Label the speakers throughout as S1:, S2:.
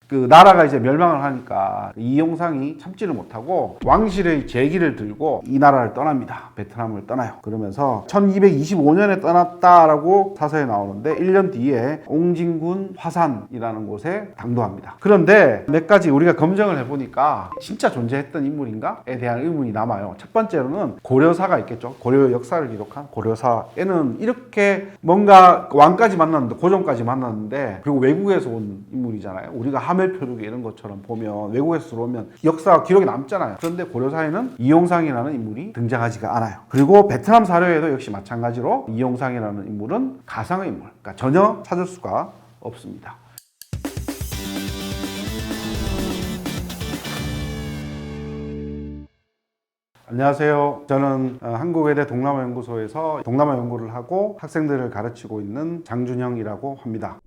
S1: 그 나라가 이제 멸망을 하니까 이용상이 참지를 못하고 왕실의 제기를 들고 이 나라를 떠납니다. 베트남을 떠나요. 그러면서 1225년에 떠났다라고 사서에 나오는데 1년 뒤에 옹진군 화산이라는 곳에 당도합니다. 그런데 몇 가지 우리가 검증을 해보니까 진짜 존재했던 인물인가에 대한 의문이 남아요. 첫 번째로는 고려사가 있겠죠. 고려 역사를 기록한 고려사에는 이렇게 뭔가 왕까지 만났는데 고종까지 만났는데 그리고 외국에서 온 인물이잖아요. 우리가 하멜표류기 이런 것처럼 보면 외국에서 들어오면 역사 기록이 남잖아요. 그런데 고려사에는 이용상이라는 인물이 등장하지가 않아요. 그리고 베트남 사료에도 역시 마찬가지로 이용상이라는 인물은 가상의 인물, 그러니까 전혀 찾을 수가 없습니다. 안녕하세요. 저는 한국외대 동남아연구소에서 동남아 연구를 하고 학생들을 가르치고 있는 장준형이라고 합니다.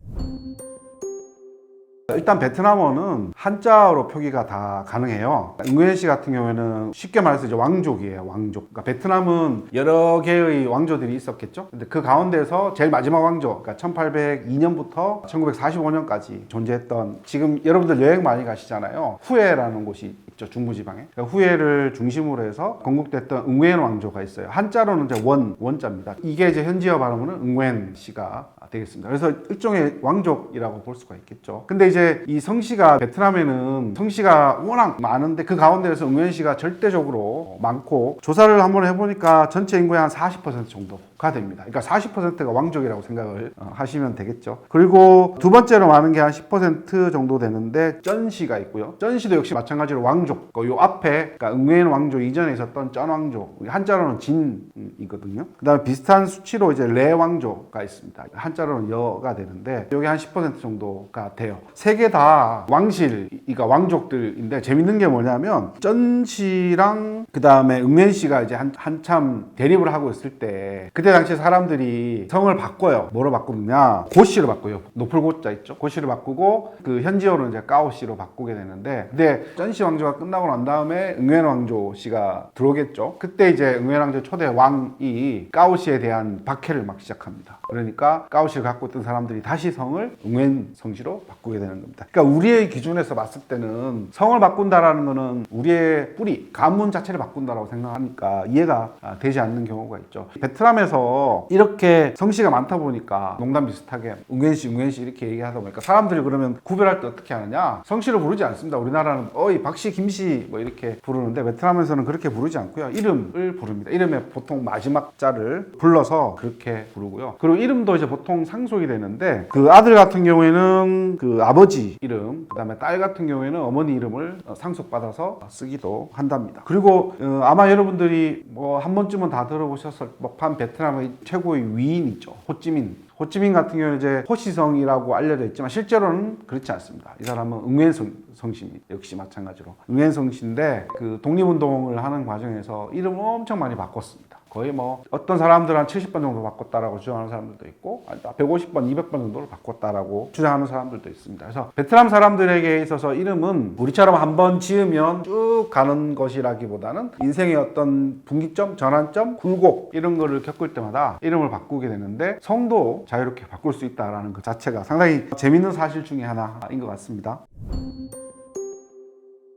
S1: 일단 베트남어는 한자어로 표기가 다 가능해요. 응우엔 씨 같은 경우에는 쉽게 말해서 이제 왕족이에요. 왕족. 그러니까 베트남은 여러 개의 왕조들이 있었겠죠. 근데 그 가운데서 제일 마지막 왕조, 그러니까 1802년부터 1945년까지 존재했던, 지금 여러분들 여행 많이 가시잖아요. 후에라는 곳이 있죠, 중부지방에. 그러니까 후에를 중심으로 해서 건국됐던 응우엔 왕조가 있어요. 한자로는 이제 원자입니다. 이게 이제 현지어 발음으로는 응우엔 씨가 되겠습니다. 그래서 일종의 왕족이라고 볼 수가 있겠죠. 근데 이제 이 성씨가, 베트남에는 성씨가 워낙 많은데 그 가운데에서 응우엔 씨가 절대적으로 많고, 조사를 한번 해보니까 전체 인구의 한 40% 정도가 됩니다. 그러니까 40%가 왕족이라고 생각을 하시면 되겠죠. 그리고 두 번째로 많은 게 한 10% 정도 되는데 쩐씨가 있고요. 쩐씨도 역시 마찬가지로 왕족. 요 앞에, 그러니까 응우엔 왕조 이전에 있었던 쩐왕조, 한자로는 진이거든요. 그 다음에 비슷한 수치로 이제 레왕조가 있습니다. 한자로는 여가 되는데 여기 한 10% 정도가 돼요. 세 개 다 왕실, 그러니까 왕족들인데, 재밌는 게 뭐냐면 쩐씨랑 그 다음에 응우엔 씨가 이제 한참 대립을 하고 있을 때, 그때 당시 사람들이 성을 바꿔요. 뭐로 바꾸느냐? 고씨로 바꿔요. 높을 고자 있죠. 고씨로 바꾸고 그 현지어로 이제 까오씨로 바꾸게 되는데, 근데 쩐씨 왕조가 끝나고 난 다음에 응우엔 왕조 씨가 들어오겠죠. 그때 이제 응우엔 왕조 초대 왕이 까오씨에 대한 박해를 막 시작합니다. 그러니까 까오씨를 갖고 있던 사람들이 다시 성을 응우엔 성씨로 바꾸게 되는 겁니다. 그러니까 우리의 기준에서 봤을 때는 성을 바꾼다라는 거는 우리의 뿌리, 가문 자체를 바꾼다라고 생각하니까 이해가 되지 않는 경우가 있죠. 베트남에서 이렇게 성씨가 많다 보니까 농담 비슷하게 응우엔씨 이렇게 얘기하다 보니까 사람들이 그러면 구별할 때 어떻게 하느냐? 성씨로 부르지 않습니다. 우리나라는 어이 박씨, 김씨 뭐 이렇게 부르는데 베트남에서는 그렇게 부르지 않고요. 이름을 부릅니다. 이름에 보통 마지막 자를 불러서 그렇게 부르고요. 그리고 이름도 이제 보통 상속이 되는데, 그 아들 같은 경우에는 그 아버지 이름, 그 다음에 딸 같은 경우에는 어머니 이름을 상속받아서 쓰기도 한답니다. 그리고 아마 여러분들이 뭐 한 번쯤은 다 들어보셨을 법한 베트남의 최고의 위인이죠. 호찌민 같은 경우는 이제 호시성이라고 알려져 있지만 실제로는 그렇지 않습니다. 이 사람은 응우엔 성씨입니다. 역시 마찬가지로 응우엔 성씨인데, 그 독립운동을 하는 과정에서 이름을 엄청 많이 바꿨습니다. 거의 뭐 어떤 사람들은 한 70번 정도 바꿨다라고 주장하는 사람들도 있고 150번, 200번 정도를 바꿨다라고 주장하는 사람들도 있습니다. 그래서 베트남 사람들에게 있어서 이름은 우리처럼 한 번 지으면 쭉 가는 것이라기보다는 인생의 어떤 분기점, 전환점, 굴곡 이런 거를 겪을 때마다 이름을 바꾸게 되는데, 성도 자유롭게 바꿀 수 있다는 것 자체가 상당히 재밌는 사실 중에 하나인 것 같습니다.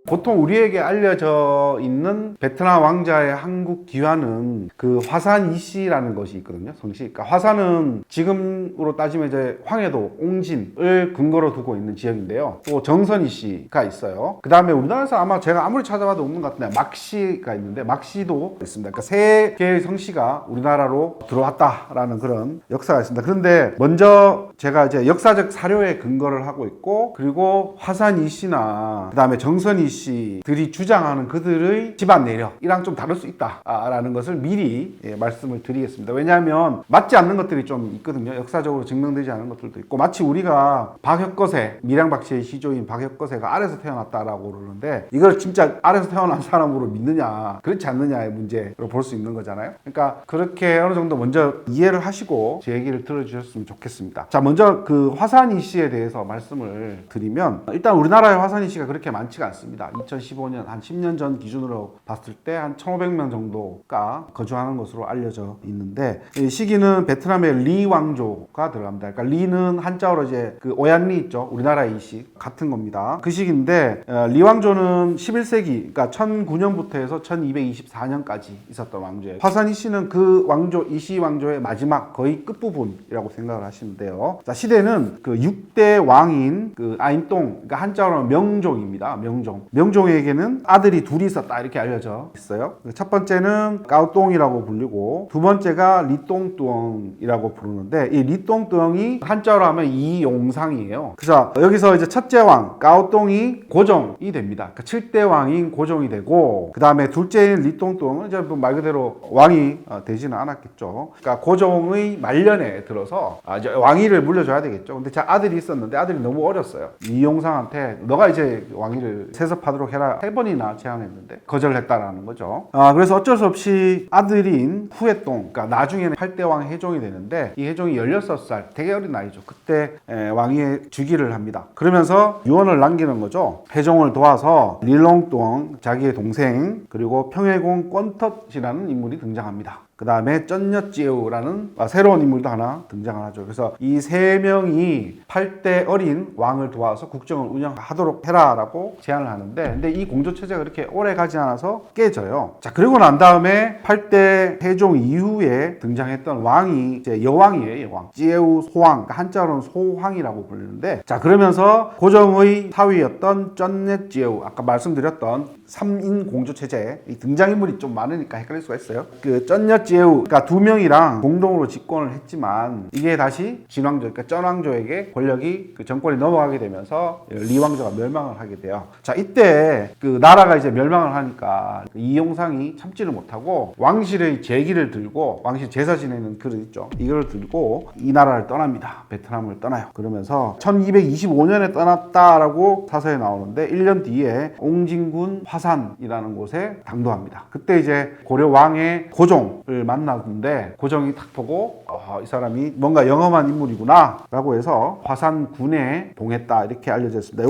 S1: 보통 우리에게 알려져 있는 베트남 왕자의 한국 기와는 그 화산 이씨라는 것이 있거든요. 성씨. 그러니까 화산은 지금으로 따지면 이제 황해도, 옹진을 근거로 두고 있는 지역인데요. 또 정선 이씨가 있어요. 그 다음에 우리나라에서 아마 제가 아무리 찾아봐도 없는 것 같은데 막씨가 있는데, 막씨도 있습니다. 그러니까 세 개의 성씨가 우리나라로 들어왔다라는 그런 역사가 있습니다. 그런데 먼저 제가 이제 역사적 사료에 근거를 하고 있고, 그리고 화산 이씨나 그 다음에 정선 이씨 들이 주장하는 그들의 집안 내력이랑 좀 다를 수 있다라는 것을 미리 말씀을 드리겠습니다. 왜냐하면 맞지 않는 것들이 좀 있거든요. 역사적으로 증명되지 않은 것들도 있고, 마치 우리가 박혁거세, 밀양박씨의 시조인 박혁거세가 아래서 태어났다라고 그러는데 이걸 진짜 아래서 태어난 사람으로 믿느냐 그렇지 않느냐의 문제로 볼 수 있는 거잖아요. 그러니까 그렇게 어느 정도 먼저 이해를 하시고 제 얘기를 들어주셨으면 좋겠습니다. 자, 먼저 그 화산 이씨에 대해서 말씀을 드리면, 일단 우리나라의 화산 이씨가 그렇게 많지가 않습니다. 됩니다. 2015년 한 10년 전 기준으로 봤을 때 한 1,500명 정도가 거주하는 것으로 알려져 있는데, 이 시기는 베트남의 리 왕조가 들어갑니다. 그러니까 리는 한자어로 이제 그 오얀리 있죠. 우리나라의 이시 같은 겁니다. 그 시기인데 리 왕조는 11세기, 그러니까 1009년부터 해서 1224년까지 있었던 왕조예요. 화산 이씨는 그 왕조, 이씨 왕조의 마지막 거의 끝부분이라고 생각을 하시면 돼요. 자, 시대는 그 6대 왕인 그 아인똥, 그러니까 한자어로는 명종입니다. 명종에게는 아들이 둘이 있었다 이렇게 알려져 있어요. 첫 번째는 까오똥이라고 불리고, 두 번째가 리똥뚜엉이라고 부르는데, 이 리똥뚜엉이 한자어로 하면 이용상이에요. 그래서 여기서 이제 첫째 왕 까오똥이 고종이 됩니다. 그러니까 7대 왕인 고종이 되고, 그 다음에 둘째인 리똥뚜엉은 이제 말 그대로 왕이 되지는 않았겠죠. 그러니까 고종의 말년에 들어서 이제 왕위를 물려줘야 되겠죠. 근데 제 아들이 있었는데 아들이 너무 어렸어요. 이용상한테 너가 이제 왕위를 세습하도록 해라 3번이나 제안했는데 거절했다라는 거죠. 그래서 어쩔 수 없이 아들인 후해똥, 그러니까 나중에는 8대 왕 해종이 되는데, 이 해종이 16살, 되게 어린 나이죠. 그때 왕위에 즉위를 합니다. 그러면서 유언을 남기는 거죠. 해종을 도와서 릴롱뚜엉, 자기의 동생, 그리고 평해공 꼰텄이라는 인물이 등장합니다. 그 다음에 쩐녀찌에우라는 새로운 인물도 하나 등장을 하죠. 그래서 이 3명이 8대 어린 왕을 도와서 국정을 운영하도록 해라라고 제안을 하는데, 근데 이 공조체제가 그렇게 오래 가지 않아서 깨져요. 자, 그리고 난 다음에 8대 해종 이후에 등장했던 왕이 이제 여왕이에요. 여왕. 찌에우 소왕, 한자로는 소황이라고 불리는데, 자, 그러면서 고종의 사위였던 쩐녀찌에우, 아까 말씀드렸던 3인 공조체제, 이 등장인물이 좀 많으니까 헷갈릴 수가 있어요. 그 쩐녀찌에우, 그러니까 2명이랑 공동으로 집권을 했지만, 이게 다시 진왕조, 그러니까 쩐왕조에게 권력이, 그 정권이 넘어가게 되면서 리왕조가 멸망을 하게 돼요. 자, 이때 그 나라가 이제 멸망을 하니까 이용상이 참지를 못하고 왕실의 제기를 들고, 왕실 제사 지내는 그릇 있죠, 이걸 들고 이 나라를 떠납니다. 베트남을 떠나요. 그러면서 1225년에 떠났다라고 사서에 나오는데, 1년 뒤에 옹진군 화산이라는 곳에 당도합니다. 그때 이제 고려 왕의 고종을 만났는데, 고종이 딱 보고 이 사람이 뭔가 영험한 인물이구나 라고 해서 화산군에 봉했다 이렇게 알려져 있습니다.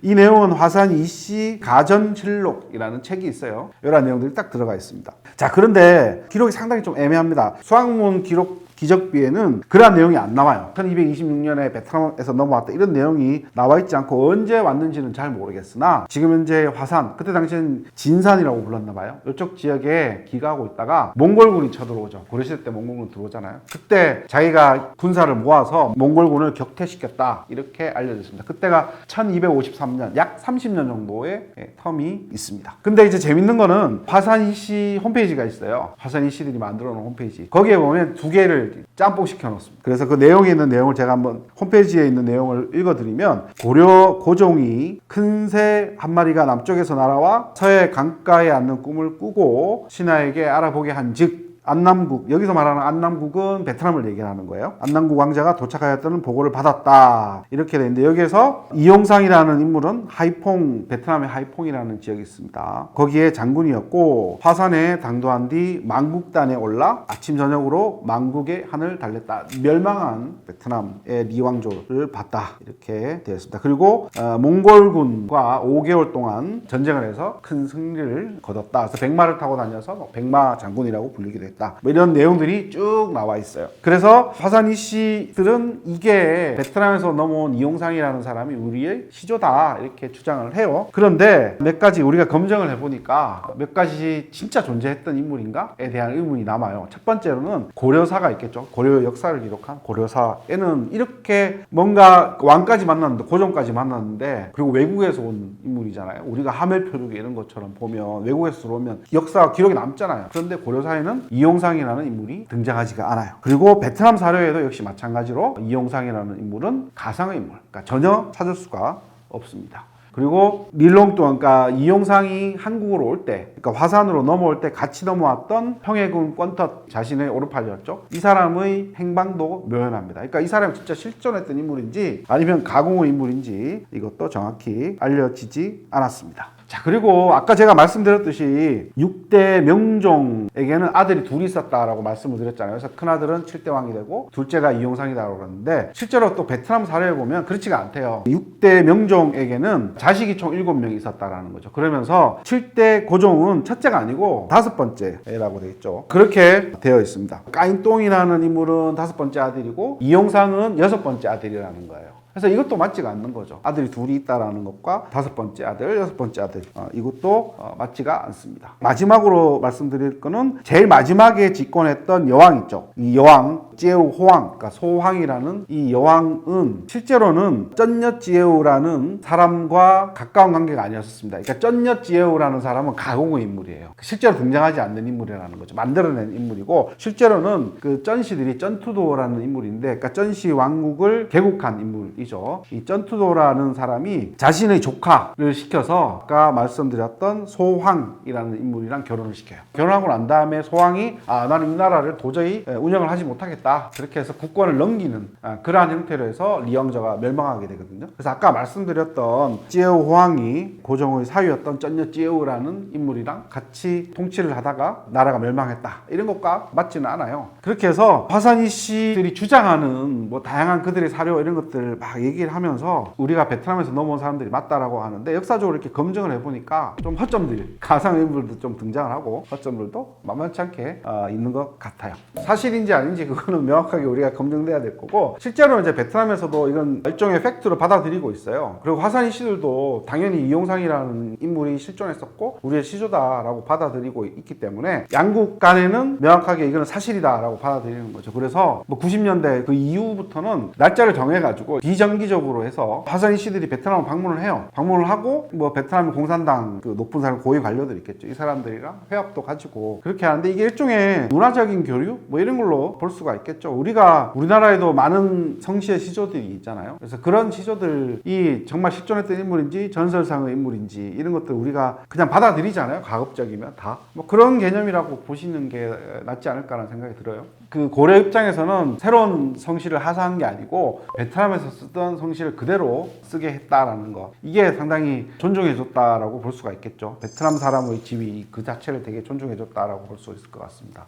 S1: 이 내용은 화산 이씨 가전실록이라는 책이 있어요. 이런 내용들이 딱 들어가 있습니다. 자, 그런데 기록이 상당히 좀 애매합니다. 수학문 기록 기적비에는 그러한 내용이 안 나와요. 1226년에 베트남에서 넘어왔다 이런 내용이 나와 있지 않고, 언제 왔는지는 잘 모르겠으나 지금 현재 화산, 그때 당시엔 진산이라고 불렀나 봐요. 이쪽 지역에 기가하고 있다가 몽골군이 쳐들어오죠. 고려시대 때 몽골군 들어오잖아요. 그때 자기가 군사를 모아서 몽골군을 격퇴시켰다 이렇게 알려졌습니다. 그때가 1253년, 약 30년 정도의 텀이 있습니다. 근데 이제 재밌는 거는 화산이씨 홈페이지가 있어요. 화산이씨들이 만들어 놓은 홈페이지. 거기에 보면 2개를 짬뽕 시켜 놓습니다. 그래서 그 내용에 있는 내용을 제가 한번 홈페이지에 있는 내용을 읽어드리면, 고려 고종이 큰 새 한 마리가 남쪽에서 날아와 서해 강가에 앉는 꿈을 꾸고 신하에게 알아보게 한즉 안남국, 여기서 말하는 안남국은 베트남을 얘기하는 거예요. 안남국 왕자가 도착하였다는 보고를 받았다 이렇게 되는데, 여기에서 이용상이라는 인물은 하이퐁, 베트남의 하이퐁이라는 지역이 있습니다. 거기에 장군이었고, 화산에 당도한 뒤 망국단에 올라 아침 저녁으로 망국의 하늘 달렸다. 멸망한 베트남의 리왕조를 봤다 이렇게 되었습니다. 그리고 몽골군과 5개월 동안 전쟁을 해서 큰 승리를 거뒀다. 그래서 백마를 타고 다녀서 백마 장군이라고 불리기도 했다. 뭐 이런 내용들이 쭉 나와 있어요. 그래서 화산 이씨들은 이게 베트남에서 넘어온 이용상이라는 사람이 우리의 시조다 이렇게 주장을 해요. 그런데 몇 가지 우리가 검증을 해보니까 몇 가지 진짜 존재했던 인물인가에 대한 의문이 남아요. 첫 번째로는 고려사가 있겠죠. 고려 역사를 기록한 고려사에는 이렇게 뭔가 왕까지 만났는데, 고종까지 만났는데, 그리고 외국에서 온 인물이잖아요. 우리가 하멜표류기 이런 것처럼 보면 외국에서 들어오면 역사 기록이 남잖아요. 그런데 고려사에는 이용상이라는 인물이 등장하지가 않아요. 그리고 베트남 사료에도 역시 마찬가지로 이용상이라는 인물은 가상의 인물, 그러니까 전혀 찾을 수가 없습니다. 그리고 릴롱뚜엉, 그러니까 이용상이 한국으로 올 때, 그러니까 화산으로 넘어올 때 같이 넘어왔던 평해군 꼰텄, 자신의 오른팔이었죠. 이 사람의 행방도 묘연합니다. 그러니까 이 사람이 진짜 실존했던 인물인지 아니면 가공의 인물인지 이것도 정확히 알려지지 않았습니다. 자, 그리고 아까 제가 말씀드렸듯이 6대 명종에게는 아들이 둘이 있었다라고 말씀을 드렸잖아요. 그래서 큰아들은 7대 왕이 되고 둘째가 이용상이다라고 그러는데 실제로 또 베트남 사례를 보면 그렇지가 않대요. 6대 명종에게는 자식이 총 7명이 있었다라는 거죠. 그러면서 7대 고종은 첫째가 아니고 5번째라고 되어 있죠. 그렇게 되어 있습니다. 까인똥이라는 인물은 5번째 아들이고 이용상은 6번째 아들이라는 거예요. 그래서 이것도 맞지가 않는 거죠. 아들이 둘이 있다라는 것과 5번째 아들, 6번째 아들, 이것도 맞지가 않습니다. 마지막으로 말씀드릴 거는 제일 마지막에 집권했던 여왕 있죠. 이 여왕 지에우 호왕, 그러니까 소황이라는 이 여왕은 실제로는 쩐녀 지에우라는 사람과 가까운 관계가 아니었습니다. 그러니까 쩐녀 지에우라는 사람은 가공의 인물이에요. 실제로 등장하지 않는 인물이라는 거죠. 만들어낸 인물이고 실제로는 그 쩐시들이 쩐투도라는 인물인데, 그러니까 쩐시 왕국을 개국한 인물이죠. 이 쩐투도라는 사람이 자신의 조카를 시켜서 아까 말씀드렸던 소황이라는 인물이랑 결혼을 시켜요. 결혼하고 난 다음에 소황이 나는 이 나라를 도저히 운영을 하지 못하겠다. 그렇게 해서 국권을 넘기는 그러한 형태로 해서 리왕저가 멸망하게 되거든요. 그래서 아까 말씀드렸던 지에우 호황이 고종의 사위였던 쩐녀 지에우라는 인물이랑 같이 통치를 하다가 나라가 멸망했다. 이런 것과 맞지는 않아요. 그렇게 해서 화산이 씨들이 주장하는 뭐 다양한 그들의 사료 이런 것들을 막 얘기를 하면서 우리가 베트남에서 넘어온 사람들이 맞다라고 하는데 역사적으로 이렇게 검증을 해보니까 좀 허점들, 가상인물도 좀 등장을 하고 허점들도 만만치 않게 있는 것 같아요. 사실인지 아닌지 그거는 명확하게 우리가 검증돼야 될 거고 실제로 이제 베트남에서도 이건 일종의 팩트로 받아들이고 있어요. 그리고 화산이 씨들도 당연히 이용상이라는 인물이 실존했었고 우리의 시조다라고 받아들이고 있기 때문에 양국 간에는 명확하게 이거는 사실이다라고 받아들이는 거죠. 그래서 뭐 90년대 그 이후부터는 날짜를 정해가지고 비정기적으로 해서 화산이 씨들이 베트남을 방문을 해요. 방문을 하고 뭐 베트남 공산당 그 높은 사람 고위 관료들 있겠죠. 이 사람들이랑 회합도 가지고 그렇게 하는데 이게 일종의 문화적인 교류 뭐 이런 걸로 볼 수가 있겠죠. 우리나라에도 많은 성씨의 시조들이 있잖아요. 그래서 그런 시조들이 정말 실존했던 인물인지 전설상의 인물인지 이런 것들 우리가 그냥 받아들이잖아요. 가급적이면 다. 뭐 그런 개념이라고 보시는 게 낫지 않을까라는 생각이 들어요. 그 고려 입장에서는 새로운 성씨를 하사한 게 아니고 베트남에서 쓰던 성씨를 그대로 쓰게 했다라는 거. 이게 상당히 존중해줬다라고 볼 수가 있겠죠. 베트남 사람의 지위 그 자체를 되게 존중해줬다라고 볼 수 있을 것 같습니다.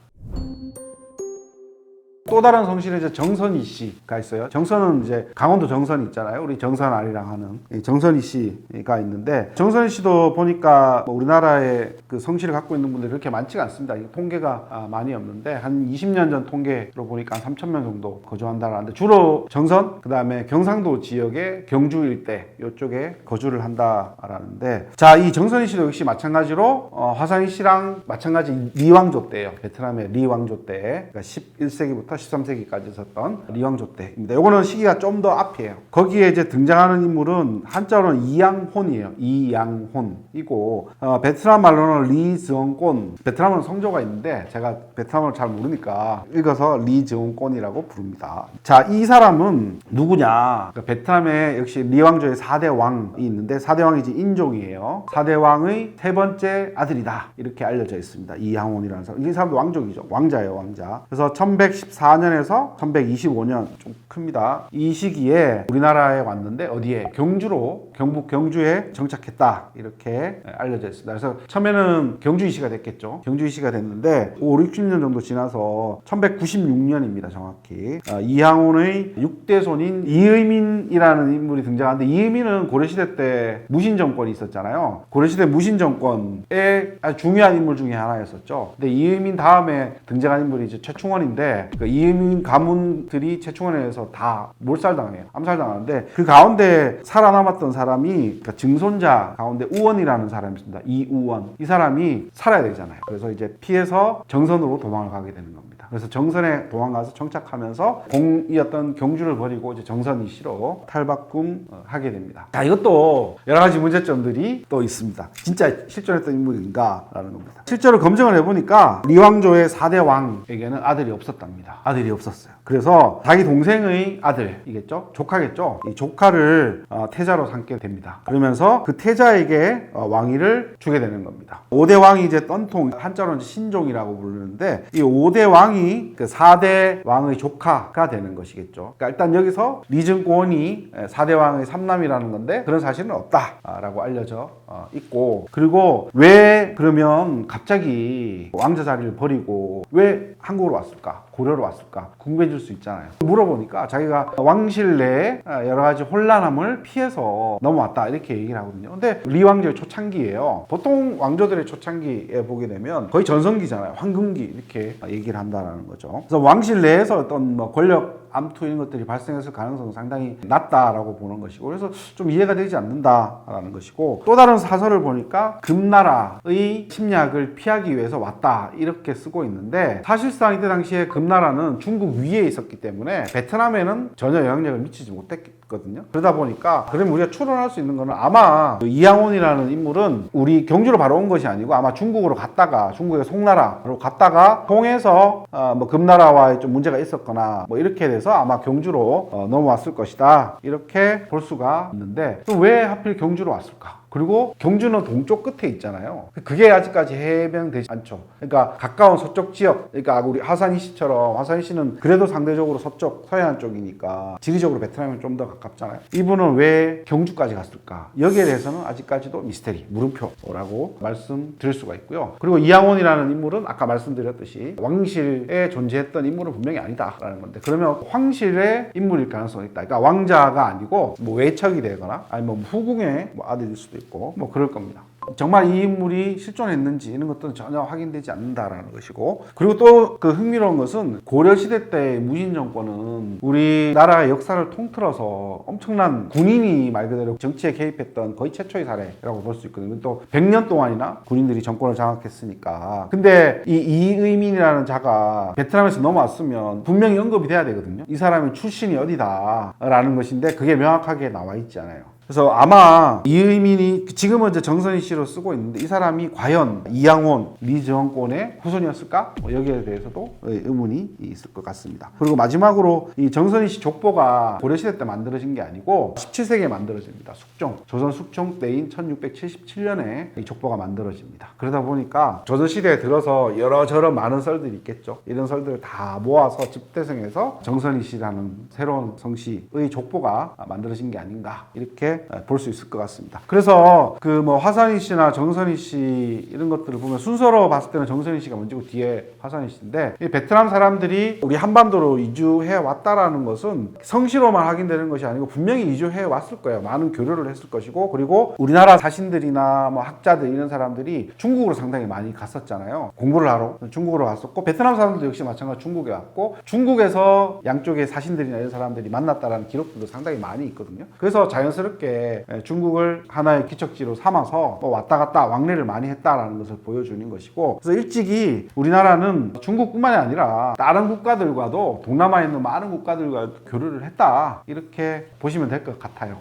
S1: 또 다른 성씨는 이제 정선희 씨가 있어요. 정선은 이제 강원도 정선이 있잖아요. 우리 정선 아리랑 하는 정선희 씨가 있는데 정선희 씨도 보니까 뭐 우리나라에 그 성씨를 갖고 있는 분들이 그렇게 많지가 않습니다. 통계가 많이 없는데 한 20년 전 통계로 보니까 한 3,000명 정도 거주한다라는데 주로 정선, 그 다음에 경상도 지역의 경주 일대 이쪽에 거주를 한다라는데 자, 이 정선희 씨도 역시 마찬가지로 화상희 씨랑 마찬가지 리왕조 때예요. 베트남의 리왕조 때 그러니까 11세기부터 13세기까지 있었던 리왕조 때입니다. 요거는 시기가 좀 더 앞이에요. 거기에 이제 등장하는 인물은 한자로는 이양혼이에요. 이양혼이고 베트남 말로는 리즈엉꼰. 베트남은 성조가 있는데 제가 베트남어를 잘 모르니까 읽어서 리즈엉꼰이라고 부릅니다. 자, 이 사람은 누구냐? 그러니까 베트남에 역시 리왕조의 4대 왕이 있는데 4대 왕이 이제 인종이에요. 4대 왕의 세 번째 아들이다. 이렇게 알려져 있습니다. 이양혼이라는 사람. 이 사람도 왕족이죠. 왕자예요, 왕자. 그래서 1114년에서 1125년 좀 큽니다. 이 시기에 우리나라에 왔는데 어디에? 경주로 경북 경주에 정착했다. 이렇게 알려져 있습니다. 그래서 처음에는 경주이시가 됐겠죠. 경주이시가 됐는데 5, 60년 정도 지나서 1196년입니다. 정확히. 이항온의 6대 손인 이의민이라는 인물이 등장하는데 이의민은 고려시대 때 무신정권이 있었잖아요. 고려시대 무신정권의 아주 중요한 인물 중에 하나였었죠. 근데 이의민 다음에 등장한 인물이 이제 최충원인데 그 이의민 가문들이 최충원에 의해서 다 몰살당해요. 암살당하는데 그 가운데 살아남았던 사람이 그러니까 증손자 가운데 우원이라는 사람이 있습니다. 이우원. 이 사람이 살아야 되잖아요. 그래서 이제 피해서 정선으로 도망을 가게 되는 겁니다. 그래서 정선에 도망가서 정착하면서 공이었던 경주를 버리고 이제 정선이 씨로 탈바꿈하게 됩니다. 자, 이것도 여러 가지 문제점들이 또 있습니다. 진짜 실존했던 인물인가라는 겁니다. 실제로 검증을 해보니까 리왕조의 4대 왕에게는 아들이 없었답니다. 아들이 없었어요. 그래서 자기 동생의 아들이겠죠? 조카겠죠? 이 조카를 태자로 삼게 됩니다. 그러면서 그 태자에게 왕위를 주게 되는 겁니다. 5대 왕이 이제 떤통, 한자로는 신종이라고 부르는데 이 5대 왕이 그 4대 왕의 조카가 되는 것이겠죠. 그러니까 일단 여기서 리증권이 4대 왕의 삼남이라는 건데 그런 사실은 없다라고 알려져 있고, 그리고 왜 그러면 갑자기 왕자 자리를 버리고 왜 한국으로 왔을까? 고려로 왔을까? 궁금해질 수 있잖아요. 물어보니까 자기가 왕실 내에 여러 가지 혼란함을 피해서 넘어왔다 이렇게 얘기를 하거든요. 근데 리왕조의 초창기예요. 보통 왕조들의 초창기에 보게 되면 거의 전성기잖아요. 황금기 이렇게 얘기를 한다는 거죠. 그래서 왕실 내에서 어떤 뭐 권력 암투 이런 것들이 발생했을 가능성은 상당히 낮다라고 보는 것이고, 그래서 좀 이해가 되지 않는다라는 것이고, 또 다른 사설을 보니까 금나라의 침략을 피하기 위해서 왔다 이렇게 쓰고 있는데, 사실상 이때 당시에 금나라는 중국 위에 있었기 때문에 베트남에는 전혀 영향력을 미치지 못했거든요. 그러다 보니까 그러면 우리가 추론할 수 있는 거는 아마 이양원이라는 인물은 우리 경주로 바로 온 것이 아니고 아마 중국으로 갔다가, 중국의 송나라로 갔다가 통해서 뭐 금나라와의 좀 문제가 있었거나 뭐 이렇게 돼서 아마 경주로 넘어왔을 것이다 이렇게 볼 수가 있는데, 또 왜 하필 경주로 왔을까? 그리고 경주는 동쪽 끝에 있잖아요. 그게 아직까지 해명되지 않죠. 그러니까 가까운 서쪽 지역, 그러니까 우리 화산이시처럼, 화산이시는 그래도 상대적으로 서쪽, 서해안 쪽이니까 지리적으로 베트남이 좀 더 가깝잖아요. 이분은 왜 경주까지 갔을까? 여기에 대해서는 아직까지도 미스테리, 물음표라고 말씀드릴 수가 있고요. 그리고 이양원이라는 인물은 아까 말씀드렸듯이 왕실에 존재했던 인물은 분명히 아니다라는 건데, 그러면 황실의 인물일 가능성이 있다. 그러니까 왕자가 아니고 뭐 외척이 되거나 아니면 뭐 후궁의 뭐 아들일 수도 있고 뭐 그럴 겁니다. 정말 이 인물이 실존했는지 이런 것들은 전혀 확인되지 않는다라는 것이고, 그리고 또 그 흥미로운 것은 고려시대 때 무신 정권은 우리나라의 역사를 통틀어서 엄청난 군인이 말 그대로 정치에 개입했던 거의 최초의 사례라고 볼 수 있거든요. 또 100년 동안이나 군인들이 정권을 장악했으니까. 근데 이 이의민이라는 자가 베트남에서 넘어왔으면 분명히 언급이 돼야 되거든요. 이 사람의 출신이 어디다라는 것인데 그게 명확하게 나와 있지 않아요. 그래서 아마 이의민이 지금은 이제 정선희 씨로 쓰고 있는데 이 사람이 과연 이양원, 리정권의 후손이었을까? 뭐 여기에 대해서도 의문이 있을 것 같습니다. 그리고 마지막으로 이 정선희 씨 족보가 고려시대 때 만들어진 게 아니고 17세기에 만들어집니다. 숙종, 조선 숙종 때인 1677년에 이 족보가 만들어집니다. 그러다 보니까 조선시대에 들어서 여러저런 많은 썰들이 있겠죠. 이런 썰들을 다 모아서 집대성해서 정선희 씨라는 새로운 성씨의 족보가 만들어진 게 아닌가 이렇게 볼 수 있을 것 같습니다. 그래서 그 뭐 화산희 씨나 정선희 씨 이런 것들을 보면 순서로 봤을 때는 정선희 씨가 먼저고 뒤에 화산희 씨인데, 이 베트남 사람들이 우리 한반도로 이주해 왔다라는 것은 성씨로만 확인되는 것이 아니고 분명히 이주해 왔을 거예요. 많은 교류를 했을 것이고, 그리고 우리나라 사신들이나 뭐 학자들 이런 사람들이 중국으로 상당히 많이 갔었잖아요. 공부를 하러 중국으로 갔었고, 베트남 사람들도 역시 마찬가지로 중국에 왔고, 중국에서 양쪽의 사신들이나 이런 사람들이 만났다라는 기록들도 상당히 많이 있거든요. 그래서 자연스럽게 중국을 하나의 기척지로 삼아서 뭐 왔다 갔다 왕래를 많이 했다라는 것을 보여주는 것이고, 그래서 일찍이 우리나라는 중국뿐만이 아니라 다른 국가들과도 동남아에 있는 많은 국가들과 교류를 했다 이렇게 보시면 될 것 같아요.